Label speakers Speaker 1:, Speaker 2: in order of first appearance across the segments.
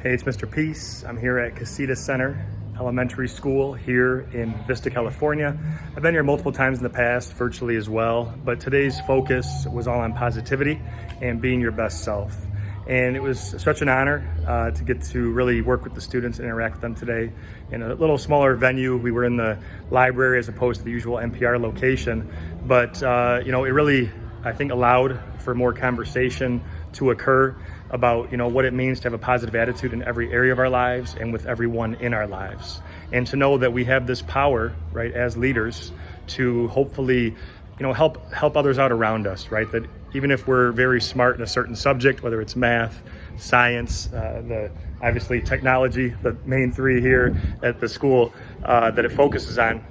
Speaker 1: Hey, it's Mr. Peace. I'm here at Casita Center Elementary School here in Vista, California. I've been here multiple times in the past, virtually as well, but today's focus was all on positivity and being your best self. And it was such an honor to get to really work with the students and interact with them today in a little smaller venue. We were in the library as opposed to the usual NPR location, but it really, I think, allowed for more conversation to occur about what it means to have a positive attitude in every area of our lives and with everyone in our lives, and to know that we have this power, right, as leaders to hopefully help others out around us, right? That even if we're very smart in a certain subject, whether it's math, science, obviously technology, the main three here at the school that it focuses on,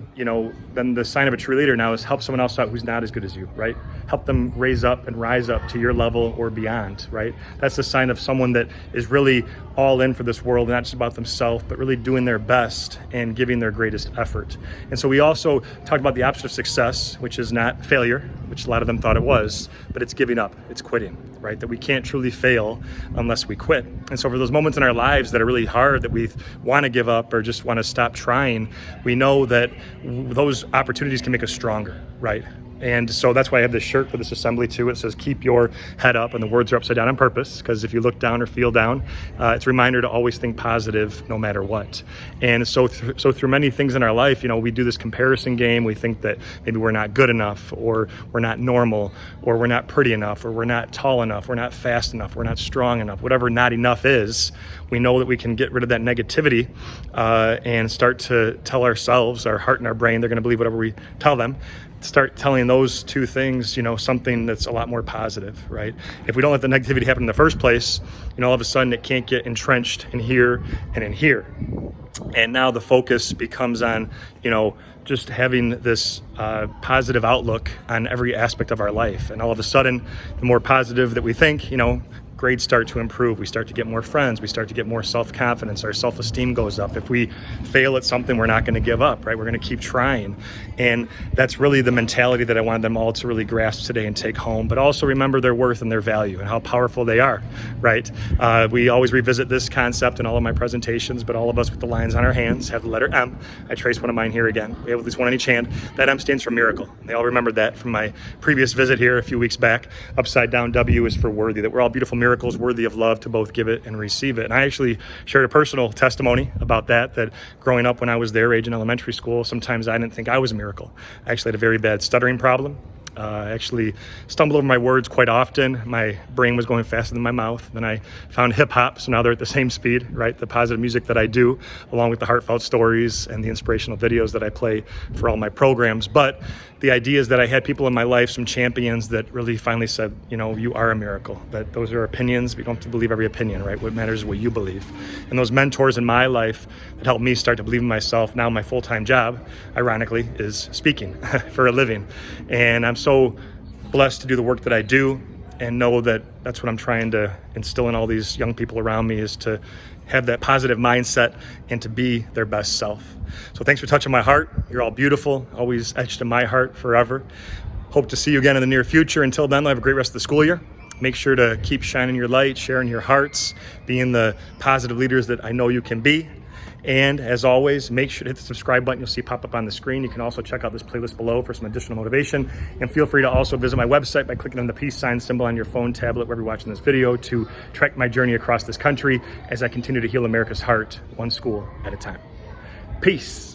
Speaker 1: then the sign of a true leader now is help someone else out who's not as good as you, right? Help them raise up and rise up to your level or beyond, right? That's the sign of someone that is really all in for this world, not just about themselves, but really doing their best and giving their greatest effort. And so we also talked about the opposite of success, which is not failure, which a lot of them thought it was, but it's giving up, it's quitting, right? That we can't truly fail unless we quit. And so for those moments in our lives that are really hard, that we want to give up or just want to stop trying, we know that those opportunities can make us stronger, right? And so that's why I have this shirt for this assembly too. It says, keep your head up, and the words are upside down on purpose, because if you look down or feel down, it's a reminder to always think positive no matter what. And so through many things in our life, we do this comparison game. We think that maybe we're not good enough, or we're not normal, or we're not pretty enough, or we're not tall enough, we're not fast enough, we're not strong enough, whatever not enough is. We know that we can get rid of that negativity and start to tell ourselves, our heart and our brain, they're going to believe whatever we tell them. Start telling those two things, something that's a lot more positive, right? If we don't let the negativity happen in the first place, all of a sudden it can't get entrenched in here and in here. And now the focus becomes on, just having this positive outlook on every aspect of our life. And all of a sudden, the more positive that we think, grades start to improve. We start to get more friends. We start to get more self-confidence. Our self-esteem goes up. If we fail at something, we're not going to give up, right? We're going to keep trying. And that's really the mentality that I wanted them all to really grasp today and take home, but also remember their worth and their value and how powerful they are, right? We always revisit this concept in all of my presentations, but all of us with the lines on our hands have the letter M. I trace one of mine here again. We have at least one on each hand. That M stands for miracle. They all remembered that from my previous visit here a few weeks back. Upside down W is for worthy, that we're all beautiful miracles worthy of love to both give it and receive it. And I actually shared a personal testimony about that growing up when I was their age in elementary school, sometimes I didn't think I was a miracle. I actually had a very bad stuttering problem. I actually stumbled over my words quite often. My brain was going faster than my mouth. Then I found hip hop, so now they're at the same speed, right? The positive music that I do, along with the heartfelt stories and the inspirational videos that I play for all my programs. But the idea is that I had people in my life, some champions that really finally said, you are a miracle, that those are opinions. We don't have to believe every opinion, right? What matters is what you believe. And those mentors in my life that helped me start to believe in myself. Now my full-time job, ironically, is speaking for a living. And I'm so blessed to do the work that I do and know that that's what I'm trying to instill in all these young people around me, is to have that positive mindset and to be their best self. So thanks for touching my heart. You're all beautiful, always etched in my heart forever. Hope to see you again in the near future. Until then, have a great rest of the school year. Make sure to keep shining your light, sharing your hearts, being the positive leaders that I know you can be. And as always, make sure to hit the subscribe button you'll see pop up on the screen. You can also check out this playlist below for some additional motivation. And feel free to also visit my website by clicking on the peace sign symbol on your phone, tablet, wherever you're watching this video, to track my journey across this country as I continue to heal America's heart, one school at a time. Peace.